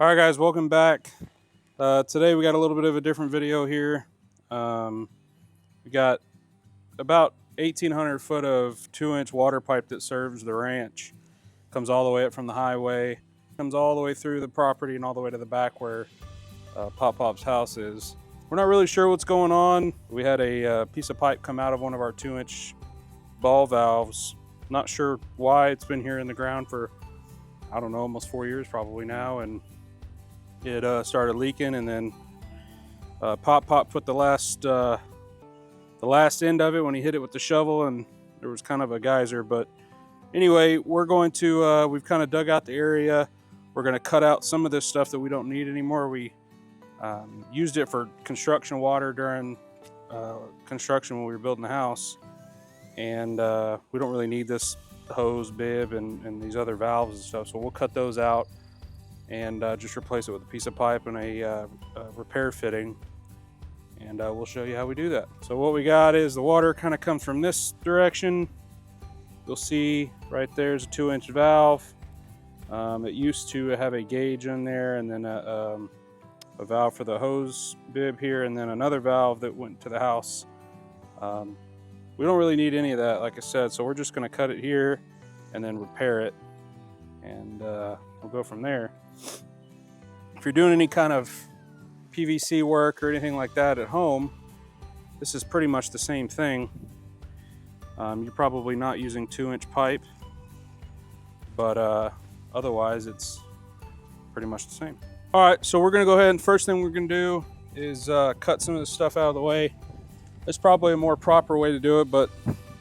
All right, guys, welcome back. Today we got a little bit of a different video here. We got about 1,800 foot of 2-inch water pipe that serves the ranch. Comes all the way up from the highway, comes all the way through the property and all the way to the back where Pop's house is. We're not really sure what's going on. We had a piece of pipe come out of one of our 2-inch ball valves. Not sure why. It's been here in the ground for, I don't know, almost 4 years probably now, and it started leaking, and then Pop put the last end of it when he hit it with the shovel, and there was kind of a geyser. But anyway, we're going to we've kind of dug out the area. We're going to cut out some of this stuff that we don't need anymore. We used it for construction water during construction when we were building the house, and we don't really need this hose bib and these other valves and stuff, so we'll cut those out and just replace it with a piece of pipe and a repair fitting, and we'll show you how we do that. So what we got is the water kind of comes from this direction. You'll see right there's a 2-inch valve. It used to have a gauge in there, and then a valve for the hose bib here, and then another valve that went to the house. We don't really need any of that, like I said, so we're just going to cut it here and then repair it, and we'll go from there. If you're doing any kind of PVC work or anything like that at home, this is pretty much the same thing. You're probably not using 2-inch pipe, but otherwise it's pretty much the same. All right, so we're gonna go ahead, and first thing we're gonna do is cut some of this stuff out of the way. There's probably a more proper way to do it, but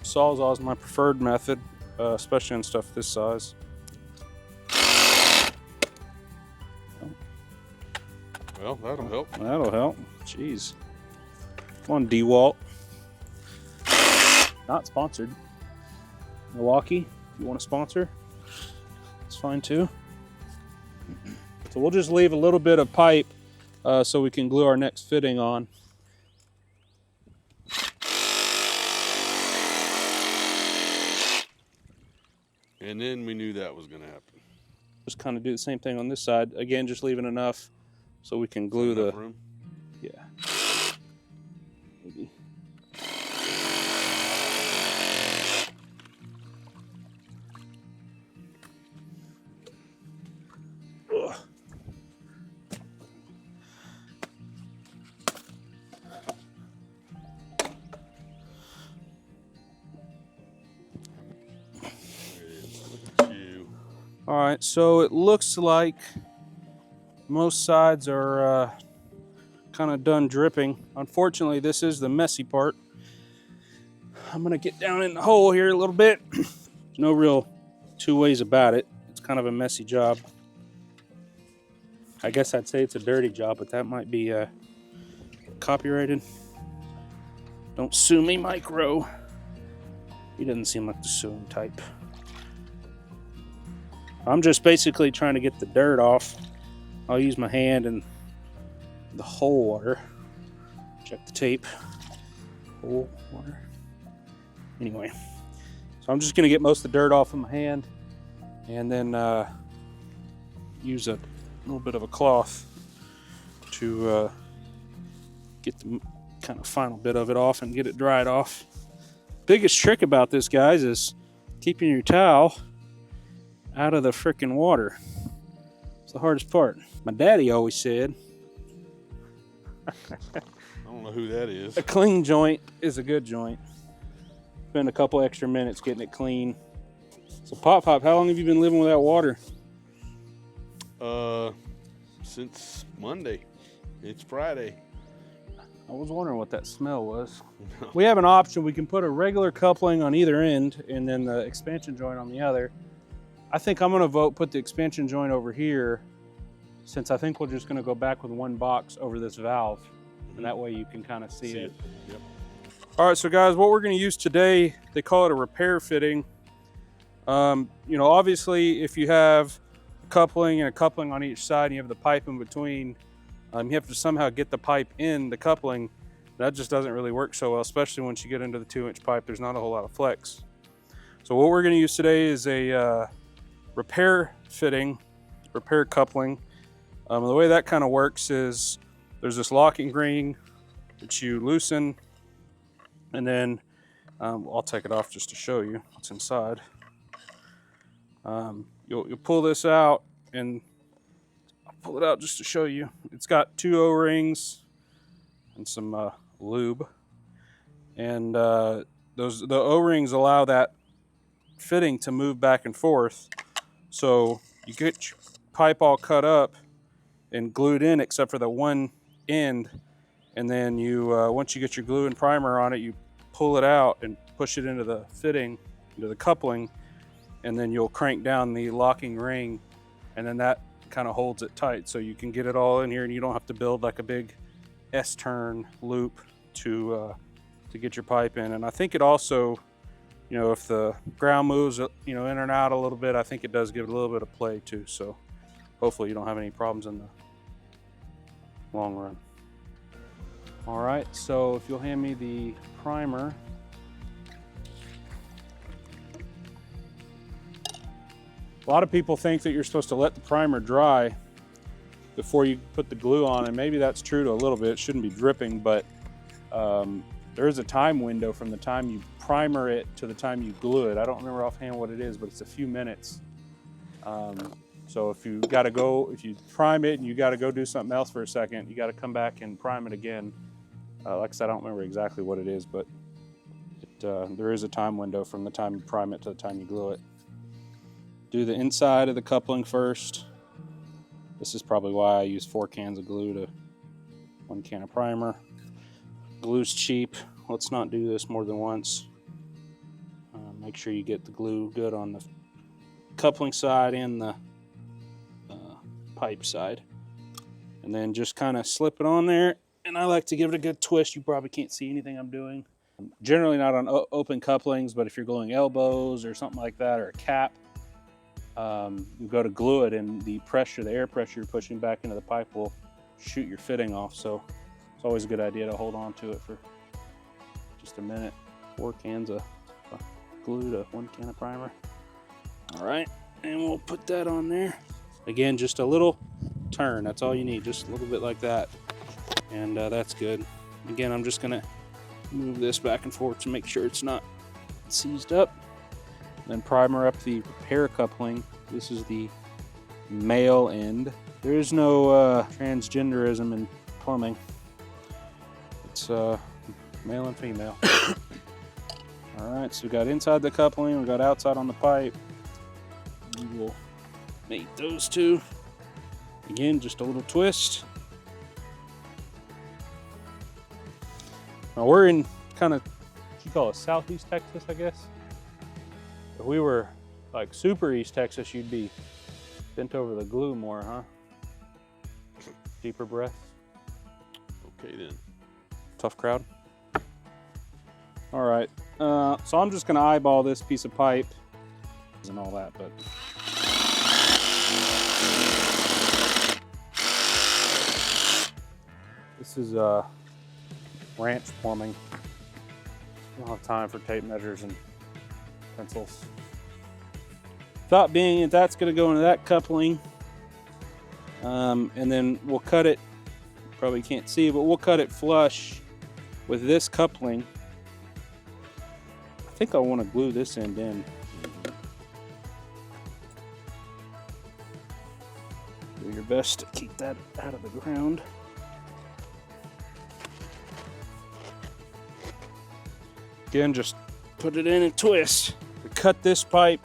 Sawzall is my preferred method, especially on stuff this size. Well, that'll help. That'll help. Jeez. Come on, DeWalt. Not sponsored. Milwaukee, if you want to sponsor, it's fine too. So we'll just leave a little bit of pipe so we can glue our next fitting on. And then we knew that was going to happen. Just kind of do the same thing on this side. Again, just leaving enough so we can glue the room. Yeah. Maybe. Ugh. All right, so it looks like most sides are kind of done dripping. Unfortunately, this is the messy part. I'm gonna get down in the hole here a little bit. There's no real two ways about it. It's kind of a messy job. I guess I'd say it's a dirty job, but that might be copyrighted. Don't sue me, Micro. He doesn't seem like the suing type. I'm just basically trying to get the dirt off. I'll use my hand and the hole water. Check the tape. Hole water. Anyway, so I'm just going to get most of the dirt off of my hand, and then use a little bit of a cloth to get the kind of final bit of it off and get it dried off. Biggest trick about this, guys, is keeping your towel out of the frickin' water. It's the hardest part. My daddy always said, I don't know who that is. A clean joint is a good joint. Spend a couple extra minutes getting it clean. So Pop, how long have you been living without water? Since Monday. It's Friday. I was wondering what that smell was. We have an option. We can put a regular coupling on either end and then the expansion joint on the other. I think I'm going to vote put the expansion joint over here, since I think we're just going to go back with one box over this valve, and that way you can kind of see it. Yep. All right, so guys, what we're going to use today, they call it a repair fitting. You know, obviously, if you have a coupling and a coupling on each side and you have the pipe in between, you have to somehow get the pipe in the coupling. That just doesn't really work so well, especially once you get into the 2-inch pipe. There's not a whole lot of flex. So what we're going to use today is a repair fitting, repair coupling. The way that kind of works is there's this locking ring that you loosen, and then I'll take it off just to show you what's inside. You'll pull this out, and I'll pull it out just to show you. It's got 2 O-rings and some lube, and the O-rings allow that fitting to move back and forth. So you get your pipe all cut up and glued in except for the one end, and then you once you get your glue and primer on it, you pull it out and push it into the fitting, into the coupling, and then you'll crank down the locking ring, and then that kind of holds it tight so you can get it all in here, and you don't have to build like a big S-turn loop to get your pipe in. And I think it also, you know, if the ground moves, you know, in and out a little bit, I think it does give it a little bit of play too. So hopefully you don't have any problems in the long run. All right, so if you'll hand me the primer. A lot of people think that you're supposed to let the primer dry before you put the glue on, and maybe that's true to a little bit. It shouldn't be dripping, but there is a time window from the time you primer it to the time you glue it. I don't remember offhand what it is, but it's a few minutes. So if you prime it and you got to go do something else for a second, you got to come back and prime it again. Like I said, I don't remember exactly what it is, but there is a time window from the time you prime it to the time you glue it. Do the inside of the coupling first. This is probably why I use 4 cans of glue to 1 can of primer. Glue's cheap. Let's not do this more than once. Make sure you get the glue good on the coupling side and the pipe side. And then just kind of slip it on there. And I like to give it a good twist. You probably can't see anything I'm doing. Generally not on open couplings, but if you're gluing elbows or something like that, or a cap, you go to glue it, and the air pressure you're pushing back into the pipe will shoot your fitting off. So it's always a good idea to hold on to it for just a minute. 4 cans of glue to 1 can of primer. All right, and we'll put that on there. Again, just a little turn. That's all you need, just a little bit like that. And that's good. Again, I'm just gonna move this back and forth to make sure it's not seized up. Then primer up the repair coupling. This is the male end. There is no transgenderism in plumbing. It's male and female. All right, so we got inside the coupling, we got outside on the pipe. We will mate those two. Again, just a little twist. Now we're in kind of, what you call it, southeast Texas, I guess. If we were like super East Texas, you'd be bent over the glue more, huh? Deeper breath. Okay then. Tough crowd. All right, so I'm just gonna eyeball this piece of pipe and all that, but. This is ranch plumbing. I don't have time for tape measures and pencils. Thought being that that's going to go into that coupling, and then we'll cut it. Probably can't see, but we'll cut it flush with this coupling. I think I want to glue this end in. Do your best to keep that out of the ground. Again, just put it in and twist. We cut this pipe,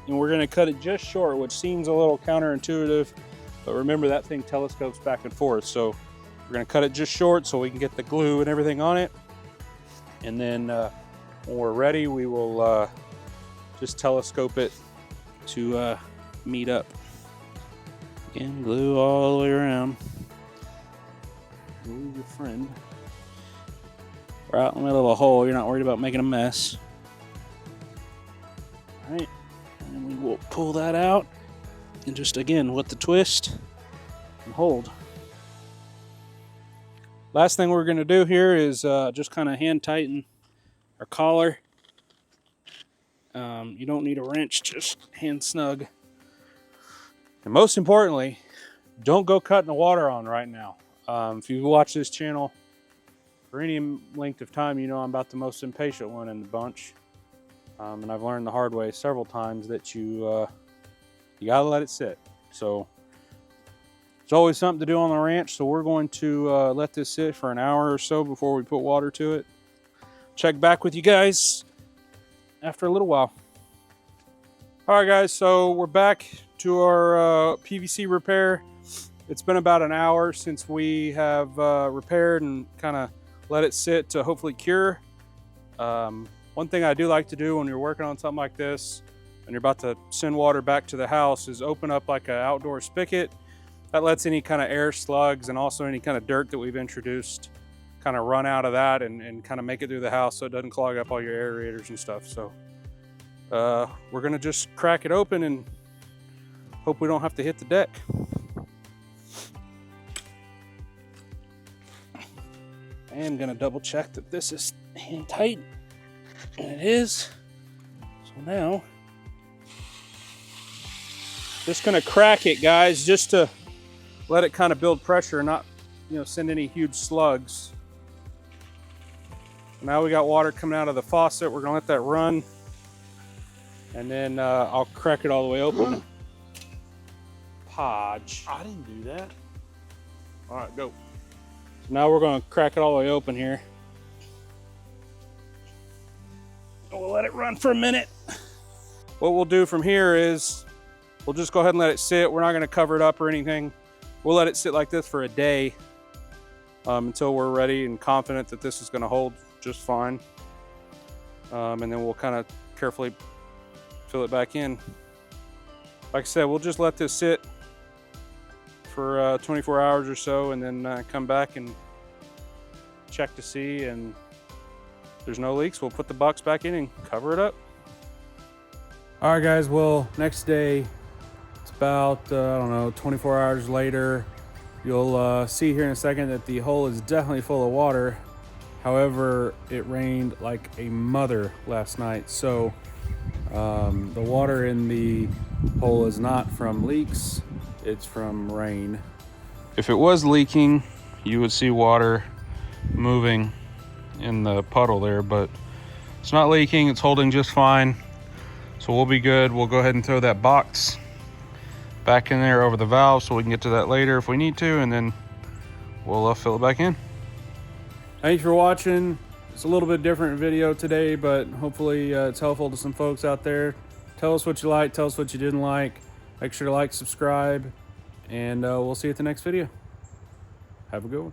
and we're gonna cut it just short, which seems a little counterintuitive, but remember that thing telescopes back and forth. So we're gonna cut it just short so we can get the glue and everything on it. And then when we're ready, we will just telescope it to meet up. Again, glue all the way around. Glue your friend. We're out in the middle of a hole. You're not worried about making a mess. All right, and we will pull that out, and just again with the twist and hold. Last thing we're going to do here is just kind of hand tighten our collar. You don't need a wrench, just hand snug. And most importantly, don't go cutting the water on right now. If you watch this channel for any length of time, you know I'm about the most impatient one in the bunch. And I've learned the hard way several times that you gotta let it sit. So it's always something to do on the ranch. So we're going to let this sit for an hour or so before we put water to it. Check back with you guys after a little while. All right, guys, so we're back to our PVC repair. It's been about an hour since we have repaired and kind of let it sit to hopefully cure. One thing I do like to do when you're working on something like this and you're about to send water back to the house is open up like an outdoor spigot. That lets any kind of air slugs and also any kind of dirt that we've introduced kind of run out of that and kind of make it through the house so it doesn't clog up all your aerators and stuff. So we're gonna just crack it open and hope we don't have to hit the deck. I am gonna double check that this is hand tight, and it is. So now, just gonna crack it, guys, just to let it kind of build pressure and not, send any huge slugs. Now we got water coming out of the faucet. We're gonna let that run, and then I'll crack it all the way open. Podge. I didn't do that. All right, go. So now we're gonna crack it all the way open here. We'll let it run for a minute. What we'll do from here is we'll just go ahead and let it sit. We're not gonna cover it up or anything. We'll let it sit like this for a day until we're ready and confident that this is gonna hold just fine. And then we'll kind of carefully fill it back in. Like I said, we'll just let this sit for 24 hours or so and then come back and check to see, and if there's no leaks, we'll put the box back in and cover it up. All right, guys, well, next day, it's about, I don't know, 24 hours later. You'll see here in a second that the hole is definitely full of water. However, it rained like a mother last night. So the water in the hole is not from leaks, it's from rain. If it was leaking, you would see water moving in the puddle there, but it's not leaking, it's holding just fine. So we'll be good. We'll go ahead and throw that box back in there over the valve so we can get to that later if we need to, and then we'll fill it back in. Thanks for watching. It's a little bit different video today, but hopefully it's helpful to some folks out there. Tell us what you liked, tell us what you didn't like. Make sure to like, subscribe, and we'll see you at the next video. Have a good one.